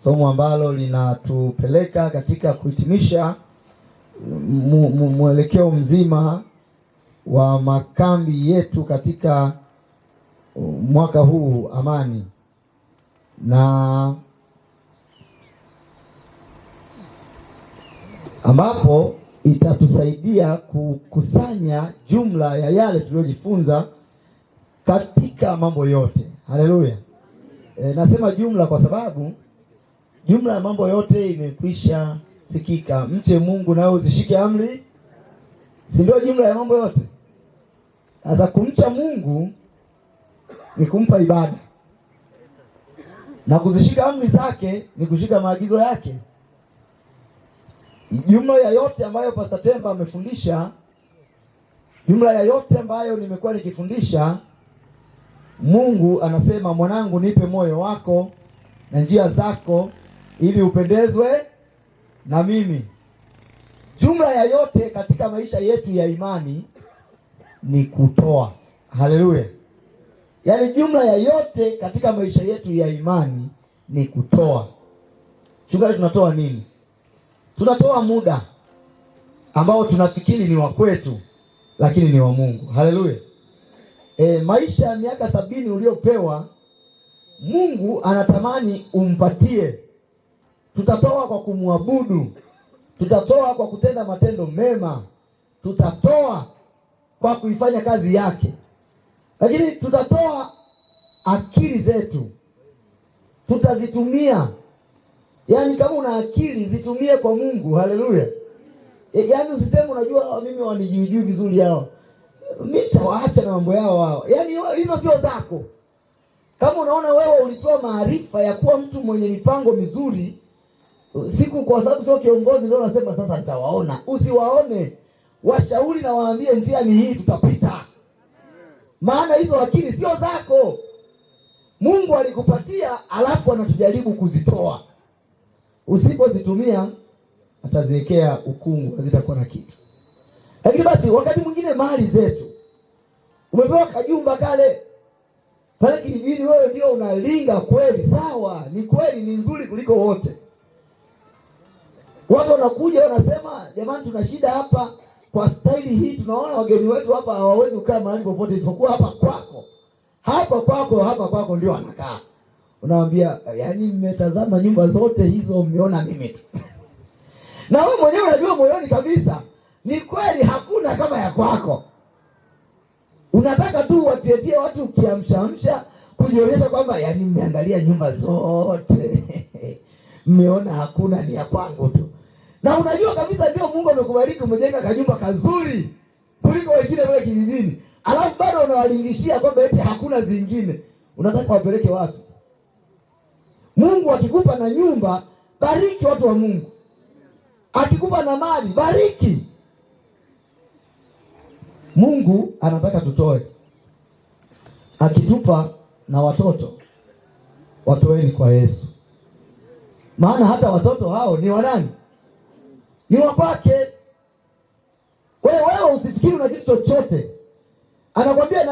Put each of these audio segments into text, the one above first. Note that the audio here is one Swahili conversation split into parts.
somo ambalo linatupeleka katika kuhitimisha mwelekeo mzima wa makambi yetu katika mwaka huu Amani, na ambapo itatusaidia kukusanya jumla ya yale tuliyojifunza katika mambo yote. Haleluya. Nasema jumla kwa sababu jumla ya mambo yote imekwisha sikika. Mche Mungu nawe uzishike amri, si ndio jumla ya mambo yote? Sasa kumcha Mungu ni kumpa ibada, na kuzishika amri zake ni kushika maagizo yake. Jumla ya yote ambayo Pastor Temba amefundisha, jumla ya yote ambayo nimekuwa nikifundisha, Mungu anasema, mwanangu, nipe moyo wako na njia zako ili upendezwe na mimi. Jumla ya yote katika maisha yetu ya imani ni kutoa. Haleluya. Yaani jumla ya yote katika maisha yetu ya imani ni kutoa. Chungaji, tunatoa nini? Tunatoa muda ambao tunafikiri ni wa kwetu, lakini ni wa Mungu. Haleluya. Maisha ya miaka 70 uliopewa, Mungu anatamani umpatie. Tutatoa kwa kumwabudu, tutatoa kwa kutenda matendo mema, tutatoa kwa kuifanya kazi yake, lakini tutatoa akili zetu, tutazitumia. Yaani kama una akili zitumie kwa Mungu. Haleluya. Yaani usiseme unajua mimi wanijui vizuri hao, mimi tawaacha na mambo yao hao. Yaani hizo sio zako. Kama unaona wewe ulipewa maarifa ya kuwa mtu mwenye mipango mizuri, siku kwa sababu sio kiongozi ndio unasema sasa nitawaona. Usiwaone. Washauri na waambie njia ni hii, tutapita. Maana hizo akili sio zako. Mungu alikupatia, alafu anatujaribu kuzitoa. Usipozitumia ataziwekea ukungu, hazitakuwa na kitu. Lakini basi wakati mwingine mali zetu, umepewa kajumba kale pale kijijini, wewe ndio unalinga kweli, sawa, ni kweli, ni nzuri kuliko wote. Watu wanakuja wanasema, jamani, tuna shida hapa kwa staili hii, tunaona wageni wetu hapa hawawezi kukaa mahali popote isipokuwa hapa kwako. Hapa kwako ndio anakaa. Unawaambia, yaani mmetazama nyumba zote hizo mmeona mimi tu. Na wewe mwenyewe unajua moyoni kabisa ni kweli hakuna kama ya kwako. Unataka tu watietie watu kiamshamsha kujionyesha kwamba yaani mmeangalia nyumba zote. Mmeona hakuna, ni ya kwangu tu. Na unajua kabisa ndio Mungu amekubariki, umejenga kanyumba kazuri kuliko wengine wale kijijini. Alafu bado unawalingishia kwamba eti hakuna zingine. Unataka wapeleke wapi? Mungu akikupa na nyumba, bariki watu wa Mungu. Akikupa na mali, bariki. Mungu anataka tutoe. Akitupa na watoto, watoeni kwa Yesu. Maana hata watoto hao ni wa nani? Ni wa kwake. Wewe usifikiri una kitu chochote. Anakuambia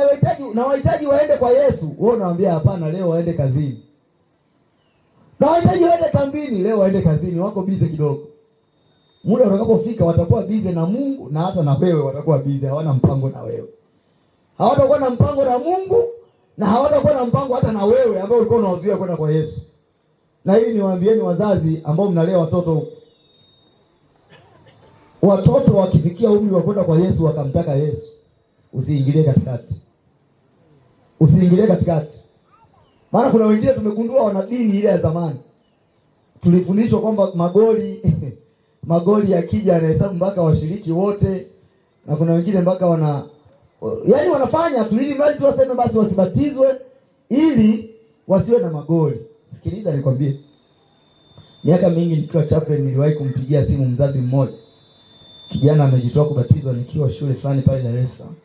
na wahitaji waende kwa Yesu. Wewe unawaambia hapana, leo waende kazini. Na wahitaji waende kambini, leo waende kazini, wako bize kidogo. Muda utakapofika watakuwa bize na Mungu, na hata na wewe watakuwa bize, hawana mpango na wewe. Hawatakuwa na mpango na Mungu, na hawatakuwa na mpango hata na wewe ambao ulikuwa unawazuia kwenda kwa Yesu. Na hili niwaambieni wazazi ambao mnalea watoto. Watoto wakifikia umri wa kwenda kwa Yesu wakamtaka Yesu, usiingilie katikati. Usiingilie katikati. Maana kuna wengine tumegundua wana dini ile ya zamani. Tulifundishwa kwamba magoli yakija anahesabu mpaka washiriki wote, na kuna wengine mpaka yaani wanafanya tulili mali tu waseme basi wasibatizwe ili wasiwe na magoli. Sikiliza nikwambie. Miaka mingi nikiwa chaplain niliwahi kumpigia simu mzazi mmoja. Kijana amejitoa kubatizwa nikiwa shule fulani pale Dar es Salaam.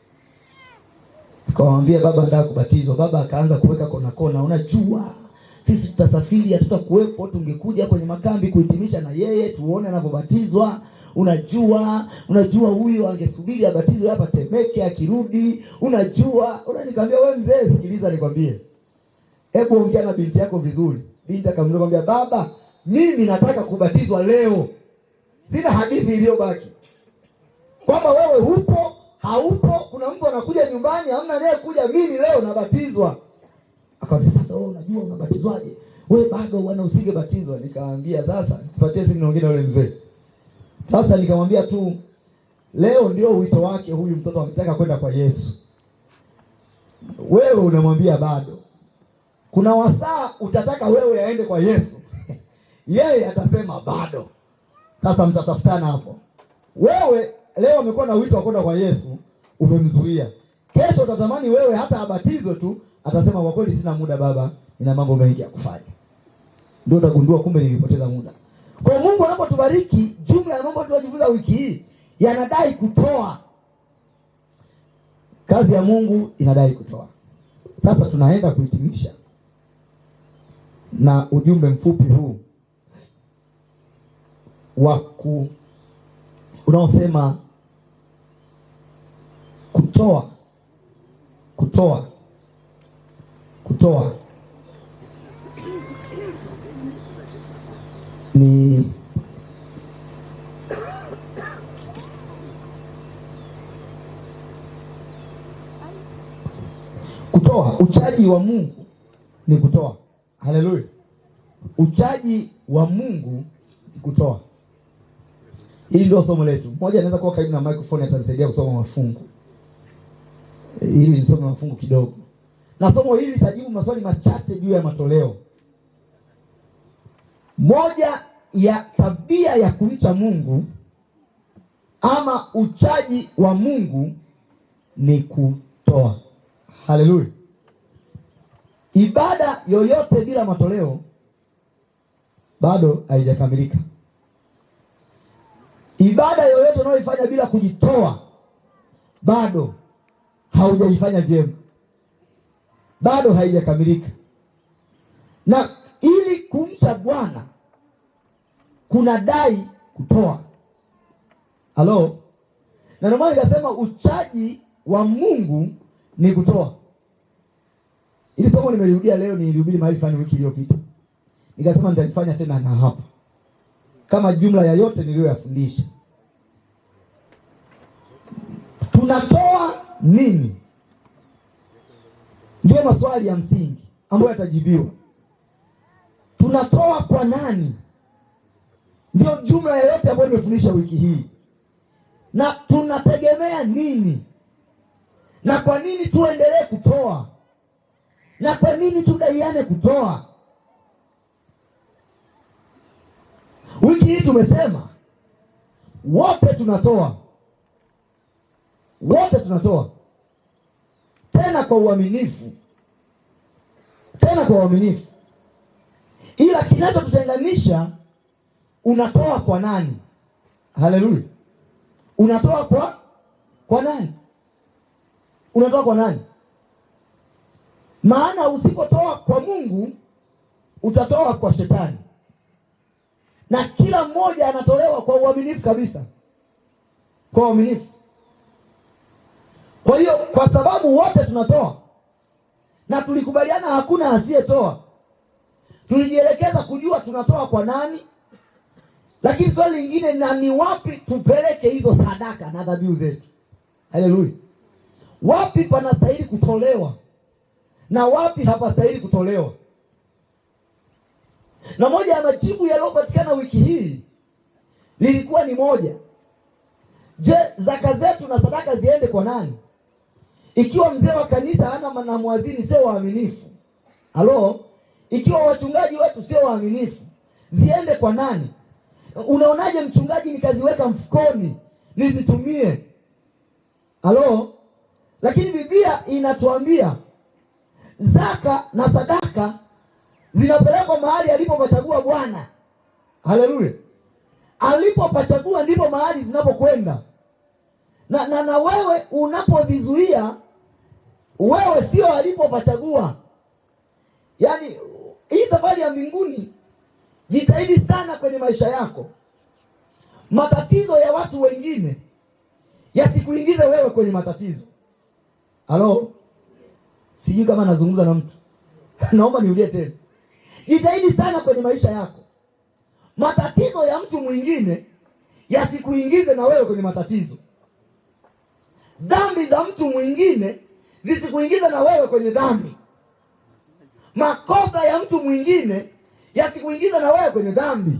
Tukamwambia baba nataka kubatizwa. Baba akaanza kuweka kona, unajua sisi tutasafiri, hatutakuwepo, tungekuja kwenye makambi kuhitimisha na yeye tuone anapobatizwa. Unajua huyu angesubiri abatizwe hapa Temeke akirudi. Nikamwambia wewe mzee, sikiliza nikwambie. Hebu ongea na binti yako vizuri. Binti akamwambia baba, mimi nataka kubatizwa leo. Sina hadithi iliyobaki kwamba wewe upo haupo, kuna mtu anakuja nyumbani, hamna naye kuja, mimi leo nabatizwa. Akaambia sasa wewe unajua unabatizwaje? Wewe bado bwana usingebatizwa. Nikamwambia sasa tupatie simu nyingine yule mzee. Sasa nikamwambia tu leo ndio wito wake huyu mtoto ametaka kwenda kwa Yesu. Wewe unamwambia bado. Kuna wasaa utataka wewe aende kwa Yesu. Yeye atasema bado. Sasa mtatafutana hapo. Wewe leo umekuwa na wito wa kwenda kwa Yesu, umemzuia. Kesho utatamani wewe hata abatizwe tu, atasema kwa kweli sina muda baba, nina mambo mengi ya kufanya. Ndio utagundua kumbe nilipoteza muda. Kwa Mungu anapotubariki, jumla ya mambo tunajifunza wiki hii yanadai kutoa. Kazi ya Mungu inadai kutoa. Sasa tunaenda kuhitimisha na ujumbe mfupi huu unaosema kutoa ni kutoa. Uchaji wa Mungu ni kutoa. Haleluya! Uchaji wa Mungu ni kutoa. Hili ndio somo letu. Mmoja anaweza kuwa karibu na microphone, atanisaidia kusoma mafungu. Hili nisome mafungu kidogo. Na somo hili litajibu maswali machache juu ya matoleo. Moja ya tabia ya kumcha Mungu ama uchaji wa Mungu ni kutoa. Haleluya! Ibada yoyote bila matoleo bado haijakamilika. Ibada yoyote unayoifanya bila kujitoa bado haujaifanya vyema, bado haijakamilika. Na ili kumcha Bwana kuna dai kutoa. Halo? Na ndio maana nikasema uchaji wa Mungu ni kutoa. Ili somo nimelirudia leo, nilihubiri mahali fulani wiki iliyopita. Nikasema nitalifanya tena na hapa, kama jumla ya yote niliyoyafundisha. Tunatoa nini? Ndio maswali ya msingi ambayo yatajibiwa. Tunatoa kwa nani? Ndio jumla ya yote ambayo nimefundisha wiki hii. Na tunategemea nini? Na kwa nini tuendelee kutoa? Na kwa nini tudaiane kutoa? Wiki hii tumesema wote tunatoa. Wote tunatoa. Tena kwa uaminifu. Tena kwa uaminifu. Ila kinachotutenganisha, unatoa kwa nani? Haleluya. Unatoa kwa nani? Unatoa kwa nani? Maana usipotoa kwa Mungu, utatoa kwa shetani. Na kila mmoja anatolewa kwa uaminifu kabisa. Kwa uaminifu. Kwa hiyo kwa sababu wote tunatoa na tulikubaliana hakuna asiyetoa, tulijielekeza kujua tunatoa kwa nani. Lakini swali lingine, na ni wapi tupeleke hizo sadaka na dhabihu zetu? Haleluya. Wapi panastahili kutolewa na wapi hapastahili kutolewa? Na moja ya majibu yaliyopatikana wiki hii lilikuwa ni moja. Je, zaka zetu na sadaka ziende kwa nani? Ikiwa mzee wa kanisa hana na muazini sio waaminifu. Halo? Ikiwa wachungaji wetu sio waaminifu, ziende kwa nani? Unaonaje mchungaji nikaziweka mfukoni nizitumie? Halo? Lakini Biblia inatuambia zaka na sadaka zinapelekwa mahali alipopachagua Bwana. Haleluya. Alipopachagua ndipo mahali zinapokwenda. Na wewe unapozizuia, wewe sio alipopachagua. Yaani hii safari ya mbinguni, jitahidi sana kwenye maisha yako. Matatizo ya watu wengine yasikuingize wewe kwenye matatizo. Halo? Sijui kama nazungumza na mtu. Naomba nirudie tena. Jitahidi sana kwenye maisha yako. matatizo ya mtu mwingine yasikuingize na wewe kwenye matatizo. Dhambi za mtu mwingine zisikuingize na wewe kwenye dhambi. Makosa ya mtu mwingine yasikuingize na wewe kwenye dhambi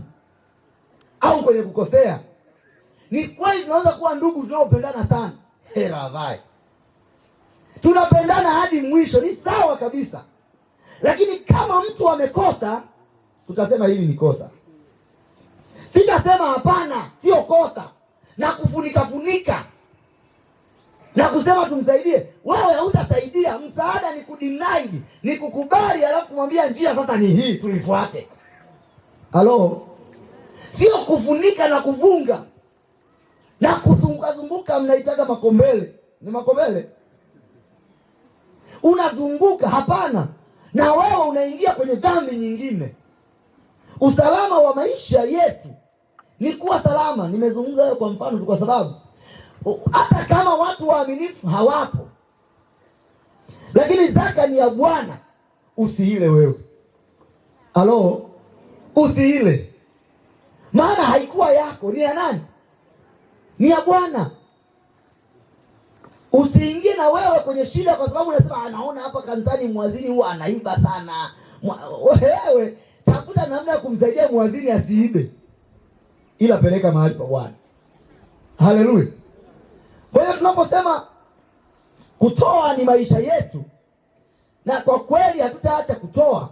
au kwenye kukosea. Ni kweli tunaweza kuwa ndugu tunaopendana sana, hera vai, tunapendana hadi mwisho, ni sawa kabisa. Lakini kama mtu amekosa, tutasema hili ni kosa. Sitasema hapana, sio kosa, na kufunika na kusema tumsaidie. Wewe hautasaidia. Msaada ni kudeny, ni kukubali, alafu kumwambia njia sasa ni hii, tuifuate. Halo, sio kufunika na kuvunga na kuzunguka. Mnaitaga makombele, ni makombele, unazunguka. Hapana, na wewe unaingia kwenye dhambi nyingine. Usalama wa maisha yetu ni kuwa salama. Nimezungumza hayo kwa mfano tu, kwa sababu hata kama watu waaminifu hawapo, lakini zaka ni ya Bwana, usiile wewe. Halo, usiile, maana haikuwa yako, ni ya nani? Ni ya Bwana. Usiingie na wewe kwenye shida kwa sababu unasema anaona hapa kanisani muazini huwa anaiba sana. Wewe tafuta namna ya kumsaidia muazini asiibe, ila peleka mahali pa Bwana. Haleluya. Kwa hiyo tunaposema kutoa ni maisha yetu, na kwa kweli hatutaacha kutoa,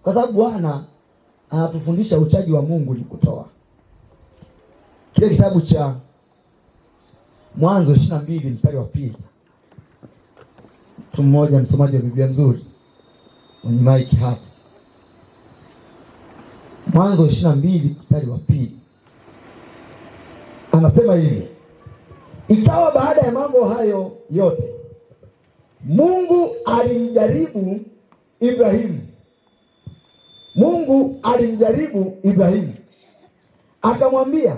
kwa sababu Bwana anatufundisha uchaji wa Mungu ni kutoa. Kile kitabu cha Mwanzo 22 mstari wa 2. Mtu mmoja msomaji wa Biblia nzuri mwenye maiki hapa. Mwanzo 22 mstari wa 2. Anasema hivi: ikawa baada ya mambo hayo yote, Mungu alimjaribu Ibrahimu. Mungu alimjaribu Ibrahimu akamwambia,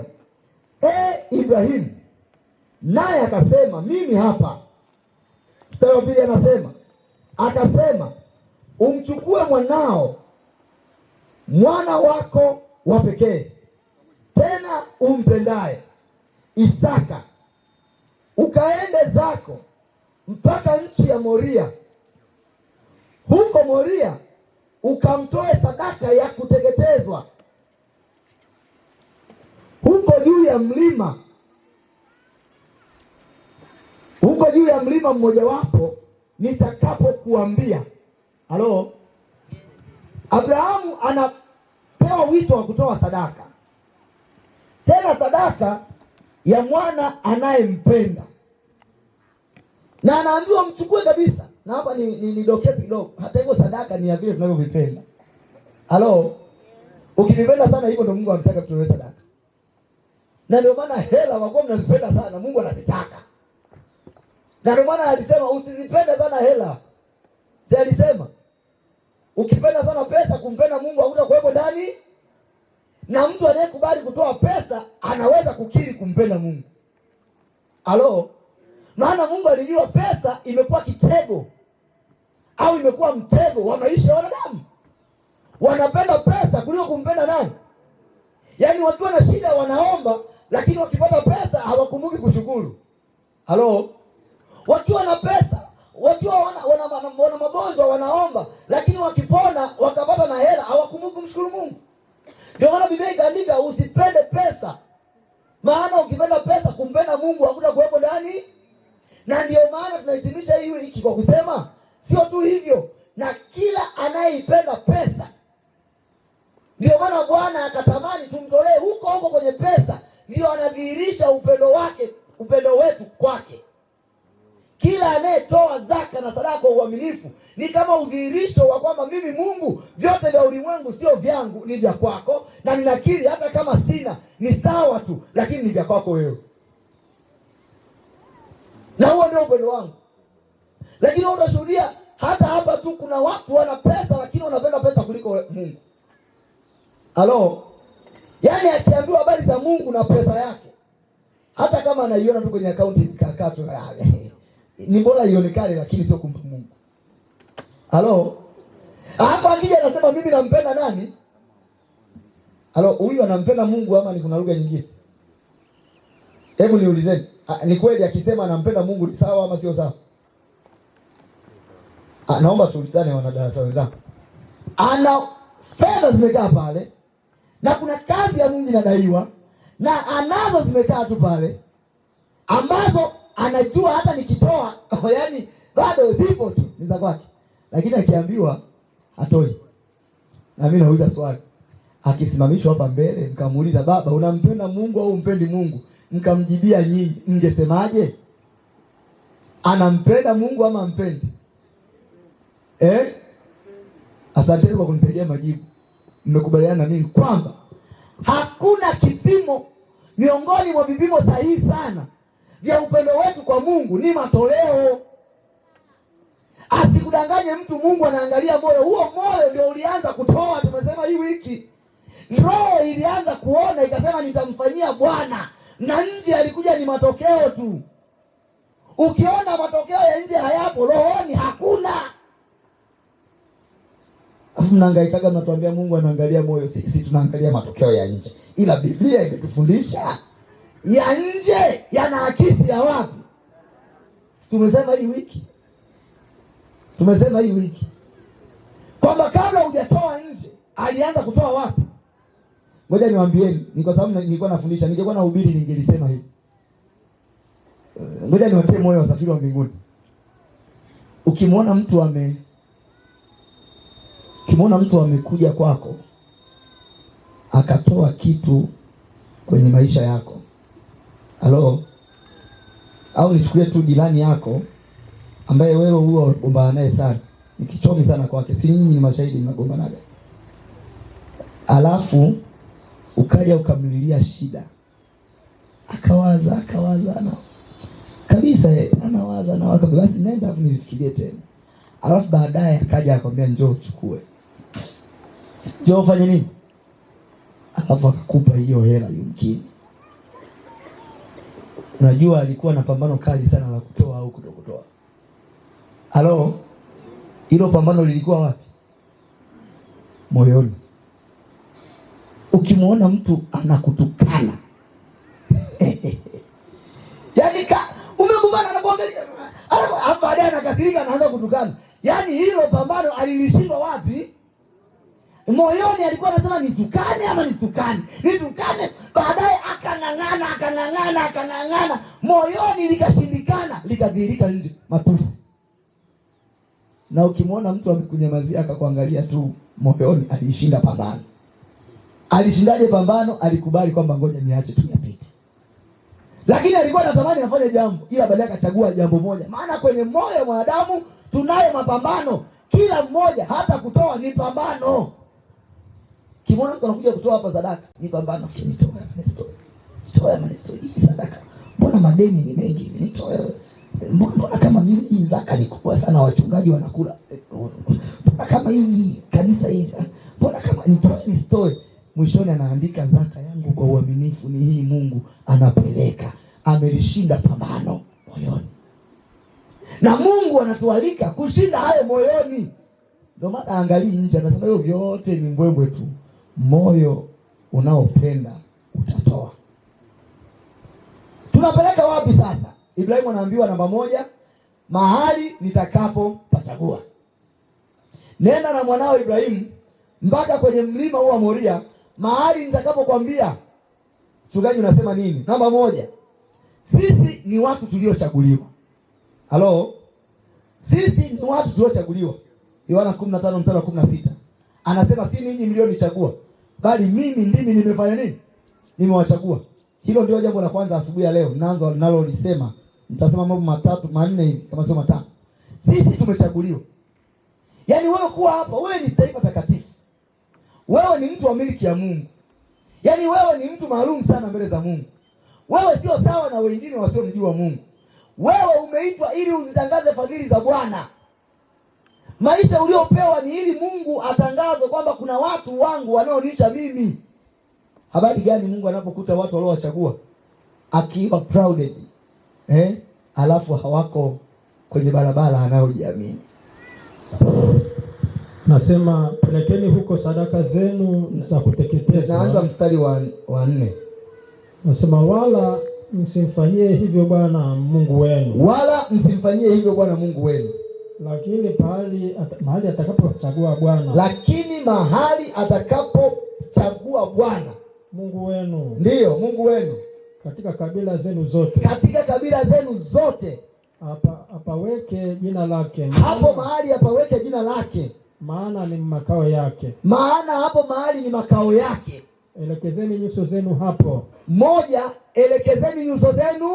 Ibrahimu, naye akasema, mimi hapa. Mstari wa 2 anasema, akasema, umchukue mwanao, mwana wako wa pekee, tena umpendaye, Isaka, ukaende zako mpaka nchi ya Moria. Huko Moria ukamtoe sadaka ya kuteketezwa huko juu ya mlima, huko juu ya mlima mmojawapo nitakapokuambia. Halo, Abrahamu anapewa wito wa kutoa sadaka, tena sadaka ya mwana anayempenda, na anaambiwa mchukue kabisa. Na hapa ni dokezi kidogo, hata hivyo sadaka ni ya vile tunavyovipenda. Halo, ukivipenda sana hivyo ndio Mungu anataka tutoe sadaka. Na ndio maana hela wako mnazipenda sana, Mungu anazitaka. Na ndio maana alisema usizipende sana hela. Si alisema ukipenda sana pesa, kumpenda Mungu hautakuwepo ndani. Na mtu anayekubali kutoa pesa anaweza kukiri kumpenda Mungu. Halo, maana Mungu alijua pesa imekuwa kitego au imekuwa mtego wa maisha ya wanadamu. Wanapenda pesa kuliko kumpenda nani? Yaani wakiwa na shida wanaomba, lakini wakipata pesa hawakumbuki kushukuru. Halo, wakiwa na pesa, wakiwa wana magonjwa wanaomba, lakini wakipona wakapata na hela hawakumbuki kumshukuru Mungu. Ndio maana Biblia ikaandika usipende pesa, maana ukipenda pesa kumpenda Mungu hakuna kuwepo ndani. Na ndio maana tunahitimisha hiki kwa kusema sio tu hivyo, na kila anayeipenda pesa. Ndio maana Bwana akatamani tumtolee huko kwenye pesa, ndio anadhihirisha upendo wake, upendo wetu kwake. Kila anayetoa zaka na sadaka kwa uaminifu ni kama udhihirisho wa kwamba mimi Mungu, vyote vya ulimwengu sio vyangu, ni vya kwako, na ninakiri hata kama sina ni sawa tu, lakini ni vya kwako wewe. Na huo ndio upendo wangu. Lakini utashuhudia hata hapa tu kuna watu wana pesa lakini wanapenda pesa kuliko Mungu. Halo, yaani akiambiwa habari za Mungu na pesa yake, hata kama anaiona tu kwenye akaunti ikakatwa, ni bora ionekane lakini sio kumpa Mungu. Halo, hapa akija anasema mimi nampenda nani? Huyu anampenda Mungu ama ni kuna lugha nyingine? Hebu niulizeni, ni kweli akisema anampenda Mungu ni sawa ama sio sawa? Naomba tuulizane wanadarasa wenzangu. Ana fedha zimekaa pale na kuna kazi ya Mungu inadaiwa na anazo zimekaa tu pale ambazo anajua hata nikitoa yaani bado zipo tu ni za kwake, lakini akiambiwa hatoi. Na mimi nauliza swali, akisimamishwa hapa mbele mkamuuliza, baba unampenda Mungu au umpendi Mungu? Mkamjibia nyinyi, mngesemaje? Anampenda Mungu ama ampendi? Asanteni kwa kunisaidia majibu. Mmekubaliana na mimi kwamba hakuna kipimo miongoni mwa vipimo sahihi sana vya upendo wetu kwa Mungu ni matoleo. Asikudanganye mtu, Mungu anaangalia moyo. Huo moyo ndio ulianza kutoa. Tumesema hii wiki roho ilianza kuona ikasema nitamfanyia Bwana, na nje alikuja ni matokeo tu. Ukiona matokeo ya nje hayapo, rohoni hakuna. Afu mnahangaika mnatuambia Mungu anaangalia moyo. Sisi tunaangalia matokeo ya nje, ila Biblia imetufundisha ya nje yanaakisi ya wapi. Tumesema hii wiki kwamba kabla hujatoa nje alianza kutoa wapi? Ngoja niwaambieni, ni kwa sababu nilikuwa nafundisha, ningekuwa na hubiri ningelisema hivi. Ngoja niwatie moyo wasafiri wa mbinguni. Ukimwona mtu amekuja kwako akatoa kitu kwenye maisha yako, au nichukulie tu jirani yako ambaye wewe huwa unagombana naye sana, nikichomi sana kwake, si nyinyi ni mashahidi mnagombanaga, alafu ukaja ukamlilia shida, akawaza na kabisa anawaza na waka, basi nenda afu nilifikirie tena, alafu baadaye akaja akamwambia njoo uchukue, njoo ufanye nini, alafu akakupa hiyo hela. Yumkini unajua alikuwa na pambano kali sana la kutoa au kutokutoa. Hilo pambano lilikuwa wapi? Moyoni. Ukimwona mtu anakutukana yaani umekumbana na kuangalia hapa, baadaye anakasirika anaanza kutukana. Yaani hilo pambano alilishindwa wapi? Moyoni. Alikuwa anasema nitukane ama nitukane. Baadaye akang'ang'ana. Moyoni likashindikana, likadhihirika nje, matusi. Na ukimwona mtu amekunyamazia akakuangalia tu, moyoni alishinda pambano. Alishindaje pambano? Alikubali kwamba ngoja niache tu yapite. Lakini alikuwa anatamani afanye jambo, ila baadaye akachagua jambo moja. Maana kwenye moyo wa mwanadamu tunayo mapambano. Kila mmoja, hata kutoa ni pambano. Kimwona mtu anakuja kutoa hapa sadaka, ni pambano. Nitoe manisto hii sadaka. Mbona madeni ni mengi? Nitoe. Mbona kama mimi zaka ni kubwa sana, wachungaji wanakula. Mbona kama hivi kanisa hili? Mbona kama nitoe? Mwishoni anaandika zaka yangu kwa uaminifu ni hii, Mungu anapeleka. Amelishinda pambano moyoni. Na Mungu anatualika kushinda hayo moyoni. Ndio maana angalii nje, anasema hiyo vyote ni mbwembwe tu. Moyo unaopenda utatoa. Tunapeleka wapi sasa? Ibrahimu anaambiwa namba 1, mahali nitakapo pachagua. Nenda na mwanao Ibrahimu mpaka kwenye mlima huu wa Moria, mahali nitakapokuambia. Mchungaji unasema nini? Namba 1, sisi ni watu tuliochaguliwa. Sisi ni watu tuliochaguliwa. Yohana 15:16. Anasema si ninyi mlionichagua, bali mimi ndimi nimefanya nini? Nimewachagua. Hilo ndio jambo la kwanza asubuhi ya leo naanza nalolisema. Nitasema mambo 3-4 hivi kama sio 5. Sisi tumechaguliwa. Yaani wewe kuwa hapa, wewe ni taifa takatifu. Wewe ni mtu wa miliki ya Mungu. Yaani wewe ni mtu maalum sana mbele za Mungu. Wewe sio sawa na wengine wasiomjua Mungu. Wewe umeitwa ili uzitangaze fadhili za Bwana. Maisha uliopewa ni ili Mungu atangazwe kwamba kuna watu wangu wanaonicha mimi. Habari gani Mungu anapokuta watu waliowachagua akiwa prouded, alafu hawako kwenye barabara anayojiamini. Nasema pelekeni huko sadaka zenu za kuteketezwa. Naanza mstari wa 4. Nasema wala msimfanyie hivyo Bwana Mungu wenu. Wala msimfanyie hivyo Bwana Mungu wenu. Lakini mahali atakapochagua Bwana. Lakini mahali atakapochagua Bwana Mungu wenu. Ndiyo, Mungu wenu. Katika kabila zenu zote. Katika kabila zenu zote. Apaweke jina lake. Hapo mahali apaweke jina lake. Maana ni makao yake. Maana hapo mahali ni makao yake. Elekezeni nyuso zenu hapo. Moja, elekezeni nyuso zenu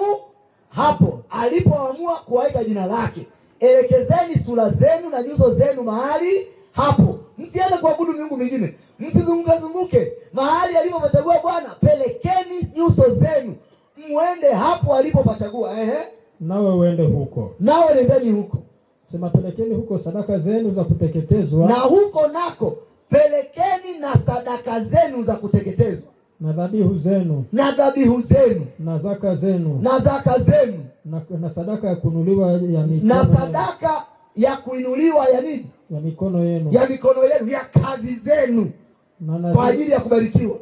hapo alipoamua kuweka jina lake. Elekezeni sura zenu na nyuso zenu mahali hapo. Msiende kuabudu miungu mingine. Msizunguke mahali alipopachagua Bwana. Pelekeni nyuso zenu muende hapo alipopachagua. Nawe uende huko. Nawe nendeni huko. Sema pelekeni huko sadaka zenu za kuteketezwa. Na huko nako pelekeni na sadaka zenu za kuteketezwa. Na dhabihu zenu. Na dhabihu zenu. Na zaka zenu. Na zaka zenu. Na sadaka ya kuinuliwa ya mikono. Na sadaka ya kuinuliwa ya nini? Ya mikono yenu. Ya mikono yenu, ya kazi zenu. Kwa ajili ya kubarikiwa.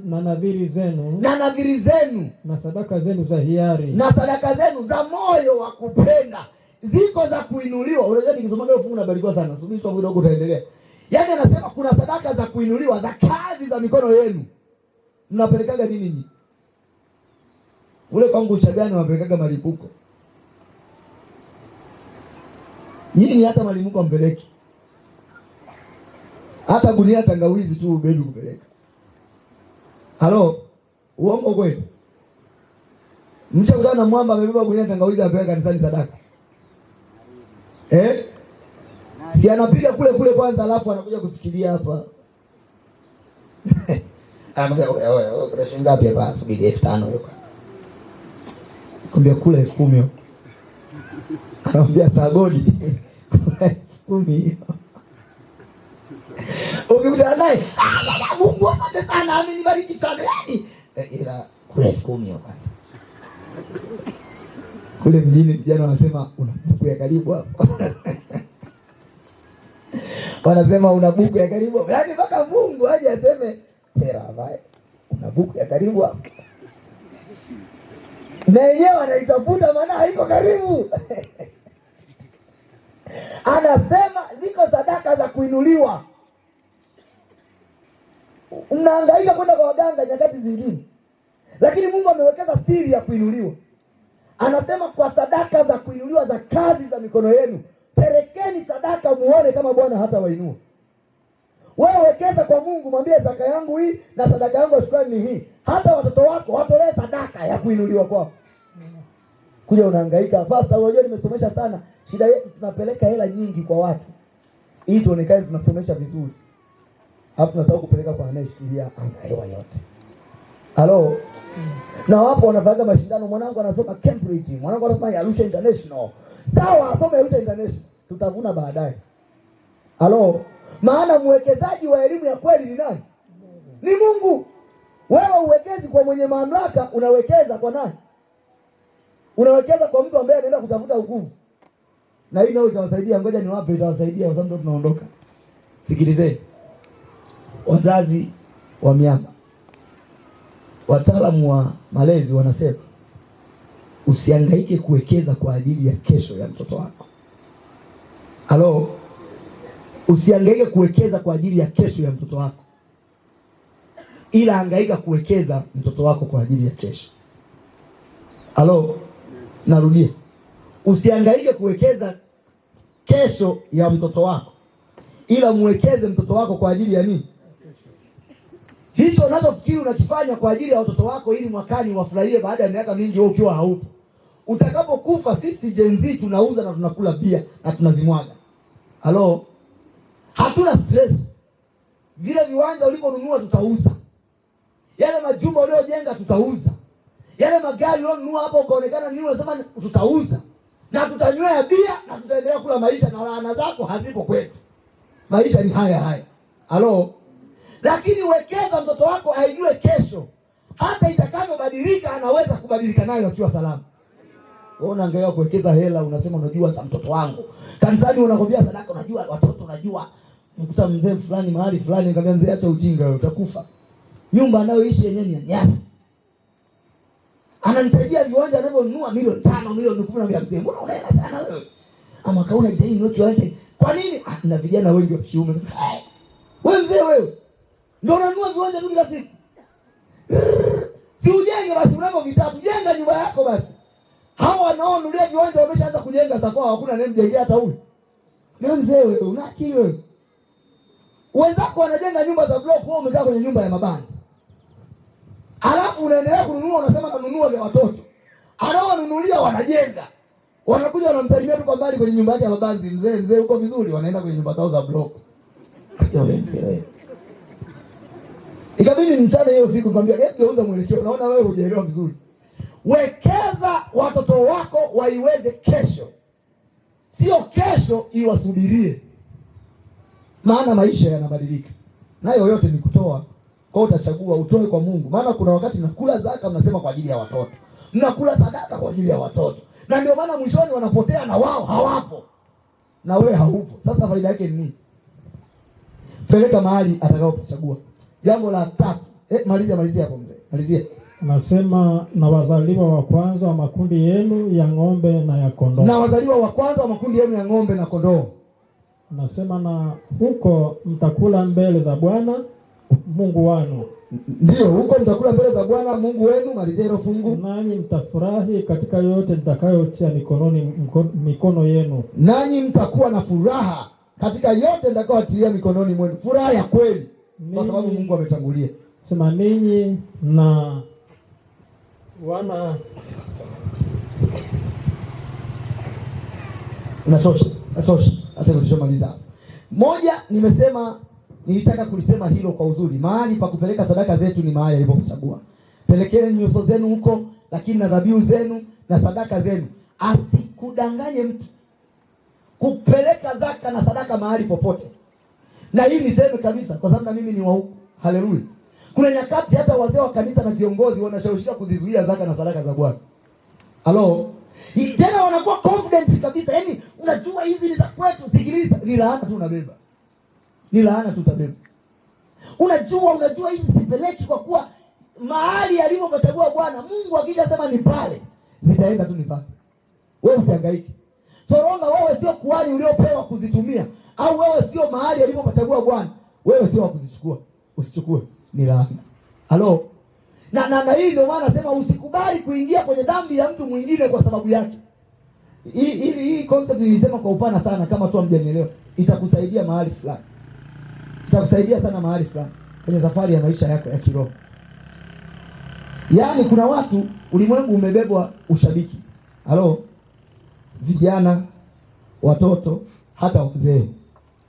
Na nadhiri zenu. Na nadhiri zenu. Na sadaka zenu za hiari. Na sadaka zenu za moyo wa kupenda. Ziko za kuinuliwa. Unajua nikisoma leo fungu nabarikiwa sana. Subiri tu kidogo utaendelea. Yaani anasema kuna sadaka za kuinuliwa za kazi za mikono yenu. Mnapelekaga nini nyinyi? Ule kwangu Chagani wanapelekaga malipuko. Nyinyi hata malipuko mpeleki. Hata gunia tangawizi tu ubebi kupeleka. Halo? Uongo kweli? Mchangana na mwamba amebeba gunia tangawizi anapeleka kanisani sadaka. Si anapiga kule kwanza alafu anakuja kufikiria hapa. Anamwambia wewe kuna shilingi ngapi hapa? Subiri 5,000 hiyo. Kumbe kula 10,000. Anamwambia sagodi. 10,000 hiyo. Ukikutana naye, Mungu asante sana, amenibariki sana yani. Ila kula 10,000 hiyo kwanza. Kule mjini vijana wanasema una buku ya karibu hapo. Wanasema una buku ya karibu. Yaani mpaka Mungu aje aseme hera baya. Una buku ya karibu hapo. Na yeye anaitafuta maana haiko karibu. Anasema ziko sadaka za kuinuliwa. Mnahangaika kwenda kwa waganga nyakati zingine. Lakini Mungu amewekeza siri ya kuinuliwa. Anasema kwa sadaka za kuinuliwa za kazi za mikono yenu. Pelekeni sadaka muone kama Bwana hata wainua. Wewe wekeza kwa Mungu, mwambie zaka yangu hii na sadaka yangu ya shukrani ni hii. Hata watoto wako watolee sadaka ya kuinuliwa kwao. Kuja unahangaika, "Pastor, unajua nimesomesha sana." Shida yetu tunapeleka hela nyingi kwa watu. Ili tuonekane tunasomesha vizuri. Hapo tunasahau kupeleka kwa anayeshikilia anga yote. Halo? Na wapo wanafanya mashindano, mwanangu anasoma Cambridge, mwanangu anasoma Arusha International. Sawa, asome Arusha International. Tutavuna baadaye. Halo? Maana mwekezaji wa elimu ya kweli ni nani? Ni Mungu. Wewe uwekezi kwa mwenye mamlaka, unawekeza kwa nani? Unawekeza kwa mtu ambaye anaenda kutafuta hukumu. Na hii ndio itawasaidia, ngoja niwape itawasaidia kwa sababu tunaondoka. Sikilizeni. Wazazi wa miamba, wataalamu wa malezi wanasema usihangaike kuwekeza kwa ajili ya kesho ya mtoto wako. Halo? Usihangaike kuwekeza kwa ajili ya kesho ya mtoto wako. Ila hangaika kuwekeza mtoto wako kwa ajili ya kesho. Halo? Narudia. Usihangaike kuwekeza kesho ya mtoto wako. Ila muwekeze mtoto wako kwa ajili ya nini? Hicho unachofikiri unakifanya kwa ajili ya watoto wako ili mwakani wafurahie baada ya miaka mingi wewe ukiwa haupo. Utakapokufa sisi Gen Z tunauza na tunakula bia na tunazimwaga. Halo? Hatuna stress. Vile viwanja uliponunua tutauza. Yale majumba uliojenga tutauza. Yale magari ulionunua hapo ukaonekana nini unasema tutauza. Na tutanywea bia na tutaendelea kula maisha na laana zako hazipo kwetu. Maisha ni haya. Halo? Lakini wekeza mtoto wako aijue kesho. Hata itakavyobadilika anaweza kubadilika nayo akiwa salama. Wewe unaangalia kuwekeza hela unasema unajua za mtoto wangu. Kanisani unakwambia sadaka unajua watoto unajua. nikuta mzee fulani mahali fulani, nikamwambia mzee, acha ujinga wewe, utakufa. Nyumba anayoishi yenyewe ni nyasi. Ananitajia viwanja anavyonunua milioni 5, milioni 10, naambia mzee, mbona unaenda sana wewe? Ama kauna jaini ndio kiwanja. Kwa nini? Na vijana wengi wa kiume. Wewe mzee wewe, ndio unanunua viwanja tu kila siku. Si ujenge basi unavyo vitatu, jenga nyumba yako basi. Hao wanaonunulia viwanja wameshaanza kujenga sasa kwao, hakuna anayemjengea hata huyu. Wewe mzee wewe, una akili wewe? Wenzako wanajenga nyumba za block, wewe umekaa kwenye nyumba ya mabanzi. Alafu unaendelea kununua, unasema kanunua vya watoto. Anaowanunulia wanajenga. Wanakuja wanamsalimia tu kwa mbali kwenye nyumba yake ya mabanzi, mzee uko vizuri, wanaenda kwenye nyumba zao za block. Wewe mzee wewe. Ikabidi mchana hiyo siku kwambia, geuza mwelekeo, naona wewe hujaelewa vizuri. Wekeza watoto wako waiweze kesho. Sio kesho iwasubirie. Maana maisha yanabadilika. Nayo yote ni kutoa. Kwa utachagua utoe kwa Mungu. Maana kuna wakati mnakula zaka mnasema kwa ajili ya watoto. Mnakula sadaka kwa ajili ya watoto. Na ndio maana mwishoni wanapotea na wao hawapo. Na wewe haupo. Sasa faida yake ni nini? Peleka mahali atakaokuchagua. Jambo la 3. Malizia hapo mzee. Malizia. Nasema na wazaliwa wa kwanza wa makundi yenu ya ng'ombe na ya kondoo. Na wazaliwa wa kwanza wa makundi yenu ya ng'ombe na kondoo. Nasema na huko mtakula mbele za Bwana Mungu wenu. Ndio, huko mtakula mbele za Bwana Mungu wenu. Malizia hilo fungu. Nanyi mtafurahi katika yote nitakayotia mikono yenu. Nanyi mtakuwa na furaha katika yote nitakayotia mikononi mwenu. Furaha ya kweli. Kwa sababu Mungu ametangulia. Sema ninyi na wana Natosha. Hata tulishamaliza. Moja, nimesema nilitaka kulisema hilo kwa uzuri. Mahali pa kupeleka sadaka zetu ni mahali alipokuchagua. Pelekeni nyuso zenu huko, lakini na dhabihu zenu na sadaka zenu. Asikudanganye mtu. Kupeleka zaka na sadaka mahali popote. Na hii niseme kabisa kwa sababu na mimi ni wa huko. Haleluya. Kuna nyakati hata wazee wa kanisa na viongozi wanashawishika kuzizuia zaka na sadaka za Bwana. Halo. Tena wanakuwa confident kabisa. Yaani unajua hizi ni za kwetu, sikiliza. Ni laana tu unabeba. Ni laana tu utabeba. Unajua hizi sipeleki kwa kuwa mahali alipopachagua Bwana, Mungu akija sema ni pale, zitaenda tu ni pale. Wewe usihangaike. Soronga wewe sio kuhani uliopewa kuzitumia, au wewe sio mahali alipopachagua Bwana. Wewe sio wa kuzichukua. Usichukue. Ni laana. Halo. Na hii ndio maana nasema usikubali kuingia kwenye dhambi ya mtu mwingine kwa sababu yake. Hii concept nilisema kwa upana sana, kama tu hamjanielewa. Itakusaidia mahali fulani. Itakusaidia sana mahali fulani kwenye safari ya maisha yako ya kiroho. Yaani kuna watu ulimwengu umebebwa ushabiki. Halo. Vijana, watoto, hata wazee.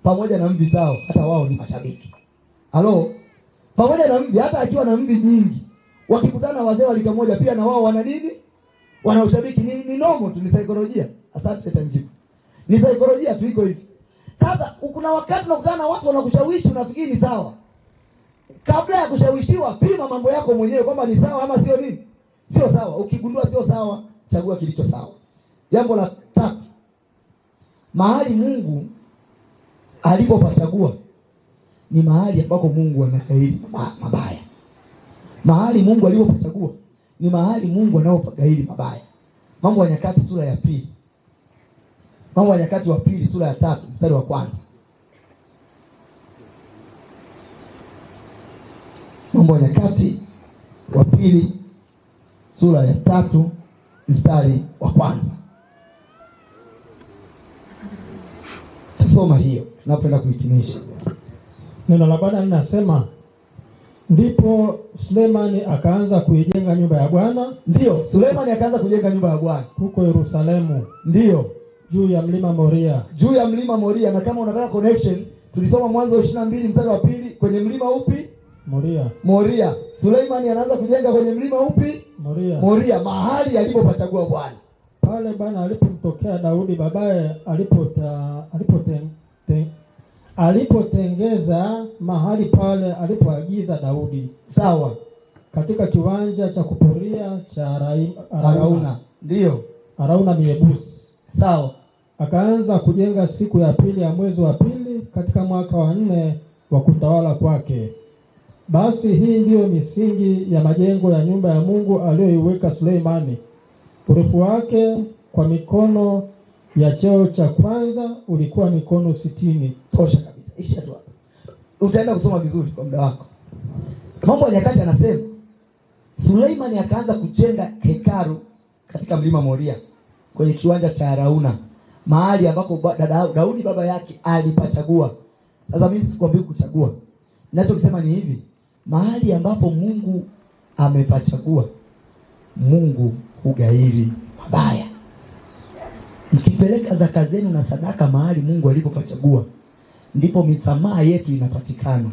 Pamoja na mvi zao, hata wao ni mashabiki. Halo. Pamoja na mvi, hata akiwa na mvi nyingi, wakikutana wazee walika moja pia na wao wana nini? Wana ushabiki. Ni nomo tu, ni saikolojia. Asante Tangibu. Ni saikolojia tu iko hivi. Sasa kuna wakati unakutana na watu wanakushawishi unafikiri ni sawa. Kabla ya kushawishiwa, pima mambo yako mwenyewe kwamba ni sawa ama sio nini? Sio sawa. Ukigundua sio sawa, chagua kilicho sawa. Jambo la 3. Mahali Mungu alipopachagua ni mahali ambako Mungu anagairi mabaya. Mahali Mungu alipopachagua ni mahali Mungu anaopagairi mabaya. Mambo ya Nyakati sura ya 2. Mambo ya Nyakati wa 2 sura ya 3 mstari wa 1. Mambo ya Nyakati wa 2 sura ya 3 mstari wa 1. Tasoma hiyo. Napenda kuhitimisha. Neno la Bwana linasema, ndipo Sulemani akaanza kuijenga nyumba ya Bwana. Ndio, Sulemani akaanza kujenga nyumba ya Bwana huko Yerusalemu. Ndio, juu ya mlima Moria. Juu ya mlima Moria. Na kama unataka connection, tulisoma Mwanzo 22 mstari wa 2, kwenye mlima upi? Moria. Sulemani anaanza kujenga kwenye mlima upi? Moria, mahali alipopachagua Bwana. Pale Bwana alipomtokea Daudi babaye alipotengeza mahali pale alipoagiza Daudi. Sawa. Katika kiwanja cha kupuria cha Arauna. Ndio. Arauna Myebusi. Sawa. Akaanza kujenga siku ya 2 ya mwezi wa 2 katika mwaka wa 4 wa kutawala kwake. Basi hii ndiyo misingi ya majengo ya nyumba ya Mungu aliyoiweka Suleimani. Urefu wake kwa mikono ya cheo cha kwanza ulikuwa mikono 60. Tosha kabisa. Isha tu hapo. Utaenda kusoma vizuri kwa muda wako. Mambo ya Nyakati anasema Suleimani akaanza kujenga hekalu katika mlima Moria kwenye kiwanja cha Arauna, mahali ambako Daudi baba yake alipachagua. Sasa mimi sikwambii kuchagua. Ninachosema ni hivi, mahali ambapo Mungu amepachagua, Mungu hugairi mabaya. Mkipeleka zaka zenu na sadaka mahali Mungu alipopachagua, ndipo misamaha yetu inapatikana,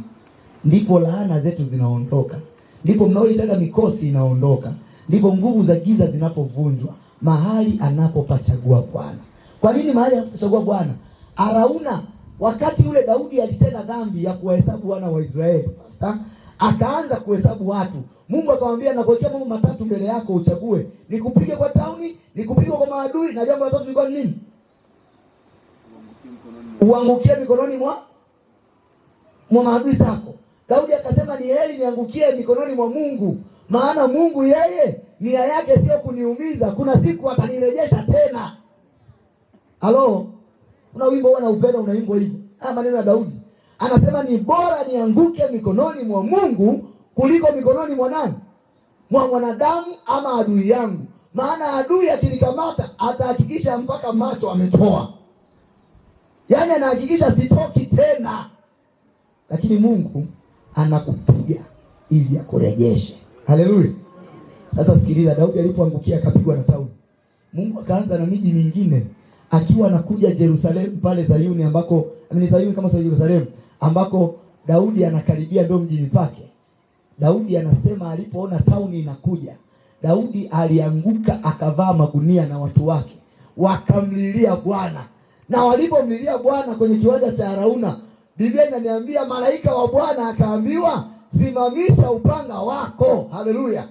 ndipo laana zetu zinaondoka, ndipo mnaoitaka mikosi inaondoka, ndipo nguvu za giza zinapovunjwa, mahali anapopachagua Bwana. Kwa nini mahali anapopachagua Bwana? Arauna, wakati ule Daudi alitenda dhambi ya kuwahesabu wana wa Israeli, akaanza kuhesabu watu. Mungu akamwambia, nakuwekea mambo matatu mbele yako uchague. Nikupige kwa tauni, nikupige kwa maadui, na jambo la tatu lilikuwa nini? Uangukie mikononi mwa maadui zako. Daudi akasema, ni heri niangukie mikononi mwa Mungu, maana Mungu yeye nia yake sio kuniumiza, kuna siku atanirejesha tena. Halo? Una wimbo wana upenda unaimbwa hivi. Haya maneno ya Daudi. Anasema ni bora nianguke mikononi mwa Mungu kuliko mikononi mwa nani? Mwa mwanadamu ama adui yangu. Maana adui akinikamata atahakikisha mpaka macho ametoa. Yaani anahakikisha sitoki tena. Lakini Mungu anakupiga ili akurejeshe. Haleluya. Sasa sikiliza, Daudi alipoangukia akapigwa na tauni, Mungu akaanza na miji mingine akiwa anakuja Yerusalemu pale Zayuni, ambako Zayuni kama sio Yerusalemu, ambako Daudi anakaribia ndio mjini pake. Daudi anasema alipoona tauni inakuja, Daudi alianguka akavaa magunia na watu wake wakamlilia Bwana. Na walipomlilia Bwana kwenye kiwanja cha Arauna, Biblia inaniambia malaika wa Bwana akaambiwa, simamisha upanga wako. Haleluya.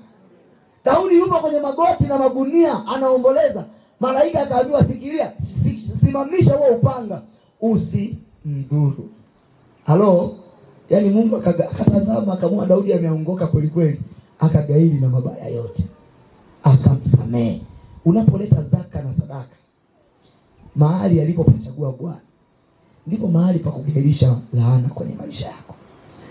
Daudi yupo kwenye magoti na magunia anaomboleza. Malaika akaambiwa, sikilia, simamisha huo upanga, usimdhuru. Halo? Yaani Mungu akatazama akamwona Daudi ameongoka kweli kweli, akagairi na mabaya yote, akamsamehe. Unapoleta zaka na sadaka mahali alipopachagua Bwana, ndipo mahali pa kugairisha laana kwenye maisha yako.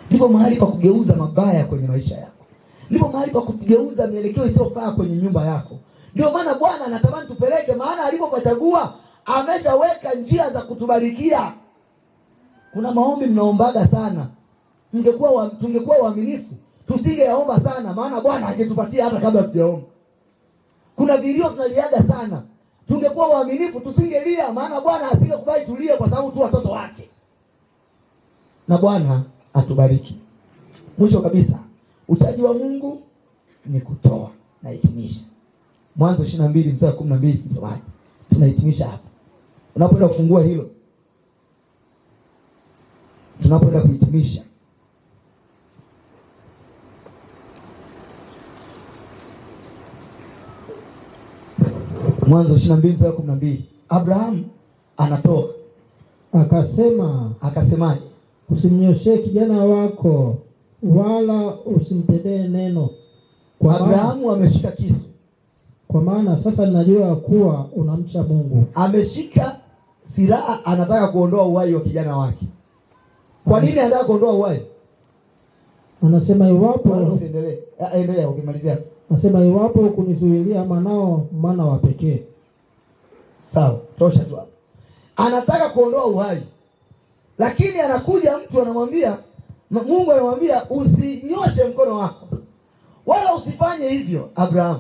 Ndipo mahali pa kugeuza mabaya kwenye maisha yako. Ndipo mahali pa kugeuza mielekeo isiyofaa kwenye nyumba yako. Ndio maana Bwana anatamani tupeleke, maana alipopachagua ameshaweka njia za kutubarikia. Kuna maombi mnaombaga sana. Tungekuwa waaminifu, tusingeyaomba sana, maana Bwana angetupatia hata kabla tujaomba. Kuna vilio tunaliaga sana. Tungekuwa waaminifu, tusingelia, maana Bwana asingekubali tulie kwa sababu tu watoto wake. Na Bwana atubariki. Mwisho kabisa, uchaji wa Mungu ni kutoa. Na hitimisha Mwanzo 22 mstari 12, msomaji. Tunahitimisha hapa. Unapoenda kufungua hilo, tunapoenda kuhitimisha, Mwanzo 22 mstari 12. Abraham anatoa. Akasemaje? Usimnyoshee kijana wako wala usimtendee neno. Abrahamu ameshika kisu. Kwa maana sasa ninajua kuwa unamcha Mungu. Ameshika silaha, anataka kuondoa uhai wa kijana wake. Kwa nini anataka kuondoa uhai? Anasema iwapo endelea ukimalizia. Anasema iwapo kunizuilia mwanao mwana wa pekee. Sawa, tosha tu hapo. Anataka kuondoa uhai. Lakini anakuja mtu anamwambia, Mungu anamwambia usinyoshe mkono wako, wala usifanye hivyo Abraham.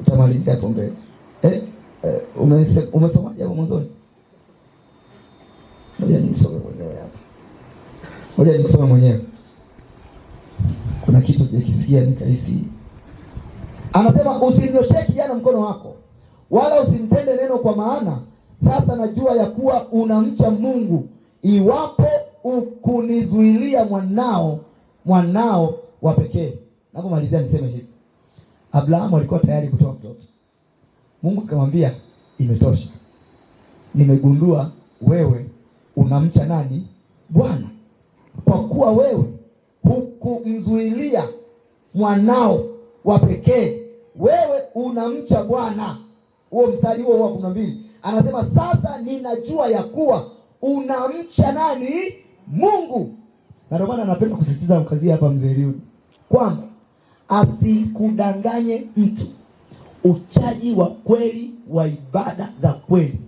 Utamalizia hapo mbele. Umesoma hapo mwanzoni? Ngoja nisome mwenyewe hapa. Ngoja nisome mwenyewe. Kuna kitu sijakisikia nikahisi. Anasema usimnyoshee kijana mkono wako, wala usimtende neno, kwa maana sasa najua ya kuwa unamcha Mungu, iwapo ukunizuilia mwanao wa pekee. Napomalizia niseme hivi. Abrahamu alikuwa tayari kutoa mtoto. Mungu akamwambia, imetosha. Nimegundua wewe unamcha nani? Bwana. Kwa kuwa wewe hukumzuilia mwanao wa pekee, wewe unamcha Bwana. Huo mstari huo wa 12 anasema sasa ninajua ya kuwa unamcha nani? Mungu. Na ndio maana napenda kusisitiza mkazi hapa mzee Eliud kwamba asikudanganye mtu. Uchaji wa kweli wa ibada za kweli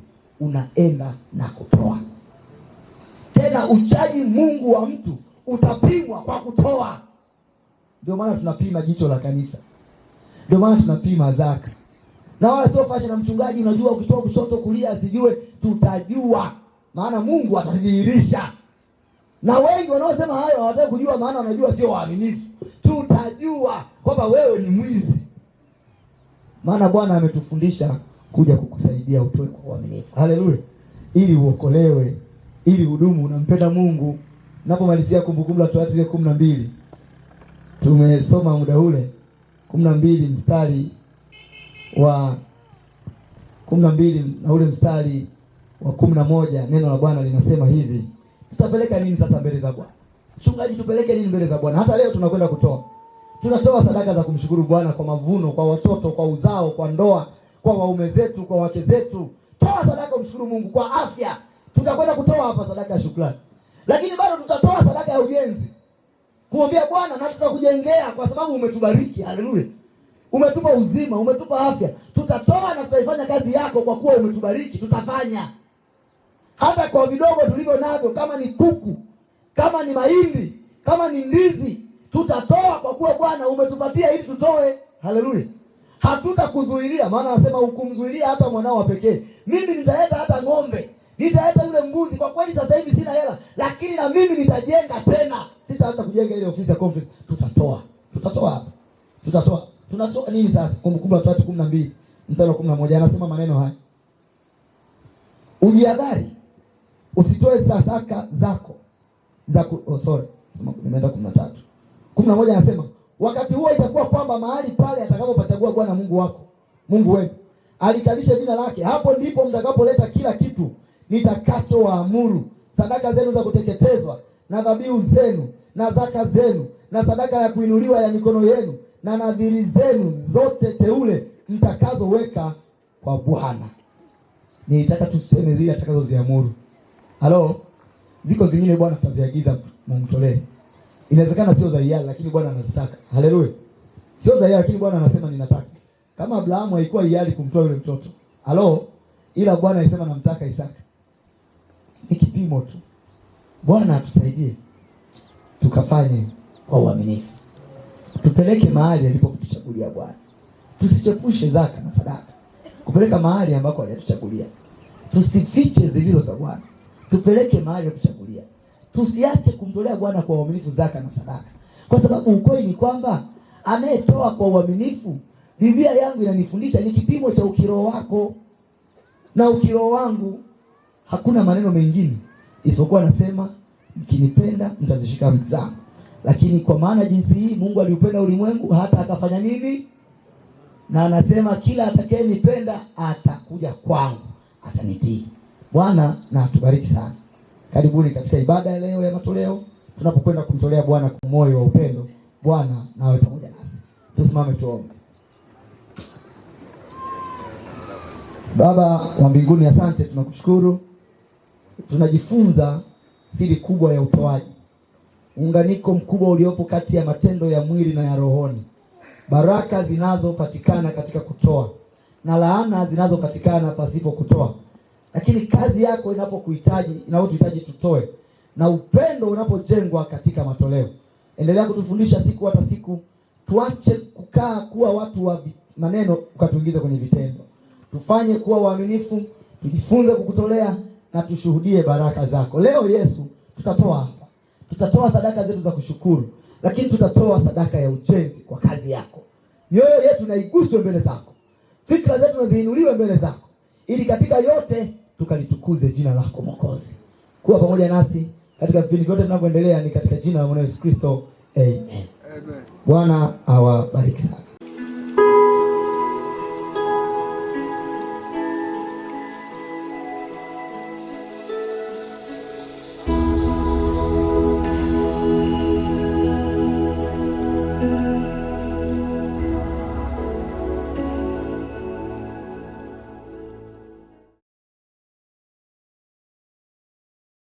unaenda na kutoa. Tena uchaji Mungu wa mtu utapimwa kwa kutoa. Ndio maana tunapima jicho la kanisa. Ndio maana tunapima zaka. Na wala sio fashion na mchungaji unajua ukitoa kushoto kulia asijue, tutajua. Maana Mungu atadhihirisha. Na wengi wanaosema hayo hawataka kujua, maana wanajua sio waaminifu. Tutajua kwamba wewe ni mwizi. Maana Bwana ametufundisha kuja kukusaidia utoe kwa uaminifu. Haleluya. Ili uokolewe, ili hudumu unampenda Mungu. Napomalizia Kumbukumbu la Torati ile 12. Tumesoma muda ule 12 mstari wa 12 na ule mstari wa 11, neno la Bwana linasema hivi. Tutapeleka nini sasa mbele za Bwana? Mchungaji, tupeleke nini mbele za Bwana? Hata leo tunakwenda kutoa. Tunatoa sadaka za kumshukuru Bwana kwa mavuno, kwa watoto, kwa uzao, kwa ndoa, kwa waume zetu, kwa wake zetu. Toa sadaka umshukuru Mungu kwa afya. Tutakwenda kutoa hapa sadaka ya shukrani. Lakini bado tutatoa sadaka ya ujenzi. Kumwambia Bwana na tutakujengea kwa sababu umetubariki. Haleluya. Umetupa uzima, umetupa afya. Tutatoa na tutaifanya kazi yako kwa kuwa umetubariki, tutafanya. Hata kwa vidogo tulivyo navyo, kama ni kuku, kama ni mahindi, kama ni ndizi, tutatoa kwa kuwa Bwana umetupatia ili tutoe. Haleluya. Hatutakuzuilia, maana anasema hukumzuilia hata mwanao wa pekee. Mimi nitaleta hata ng'ombe, nitaleta yule mbuzi. Kwa kweli sasa hivi sina hela, lakini na mimi nitajenga tena. Sitaacha kujenga ile ofisi ya conference. Tutatoa. Tutatoa hapa. Tutatoa. Tunatoa nini sasa? Kumbukumbu la Torati 12 mstari wa 11 anasema maneno haya. Ujihadhari usitoe sadaka zako nimeenda 13. 11 anasema wakati huo itakuwa kwamba mahali pale atakapopachagua Bwana Mungu wako, Mungu wenu, alikalisha jina lake, hapo ndipo mtakapoleta kila kitu nitakachowaamuru, sadaka zenu za kuteketezwa na dhabihu zenu na zaka zenu na sadaka ya kuinuliwa ya mikono yenu na nadhiri zenu zote teule mtakazoweka kwa Bwana. Nilitaka tuseme zile atakazoziamuru. Halo, ziko zingine Bwana tutaziagiza mumtolee. Inawezekana sio za hiari lakini Bwana anazitaka. Haleluya. Sio za hiari lakini Bwana anasema ninataka. Kama Abrahamu haikuwa hiari kumtoa yule mtoto. Halo, ila Bwana alisema namtaka Isaka. Ni kipimo tu. Bwana atusaidie tukafanye kwa uaminifu. Tupeleke mahali alipokutuchagulia Bwana. Tusichepushe zaka na sadaka. Kupeleka mahali ambako hajatuchagulia. Tusifiche zilizo za Bwana. Tupeleke mahali alipokuchagulia. Tusiache kumtolea Bwana kwa uaminifu zaka na sadaka. Kwa sababu ukweli ni kwamba anayetoa kwa uaminifu, Biblia yangu inanifundisha ni kipimo cha ukiroho wako na ukiroho wangu. Hakuna maneno mengine isipokuwa nasema mkinipenda mtazishika amri zangu. Lakini kwa maana jinsi hii Mungu aliupenda ulimwengu hata akafanya nini? Na anasema kila atakayenipenda atakuja kwangu, atanitii. Bwana na atubariki sana. Karibuni katika ibada ya leo ya matoleo. Tunapokwenda kumtolea Bwana kwa moyo wa upendo. Bwana nawe pamoja nasi. Tusimame tuombe. Baba wa mbinguni, asante, tunakushukuru. Tunajifunza siri kubwa ya utoaji. Muunganiko mkubwa uliopo kati ya matendo ya mwili na ya rohoni. Baraka zinazopatikana katika kutoa na laana zinazopatikana pasipo kutoa. Lakini kazi yako inapotuhitaji tutoe, na upendo unapojengwa katika matoleo. Endelea kutufundisha siku hata siku. Tuache kukaa kuwa watu wa maneno ukatuingiza kwenye vitendo. Tufanye kuwa waaminifu, tujifunze kukutolea na tushuhudie baraka zako. Leo Yesu, tutatoa hapa. Tutatoa sadaka zetu za kushukuru, lakini tutatoa sadaka ya ujenzi kwa kazi yako. Mioyo yetu na iguswe mbele zako. Fikra zetu na ziinuliwe mbele zako. Ili katika yote tukalitukuze jina lako Mwokozi. Kuwa pamoja nasi katika vipindi vyote tunavyoendelea, ni katika jina la Yesu Kristo. Amen. Bwana awabariki sana.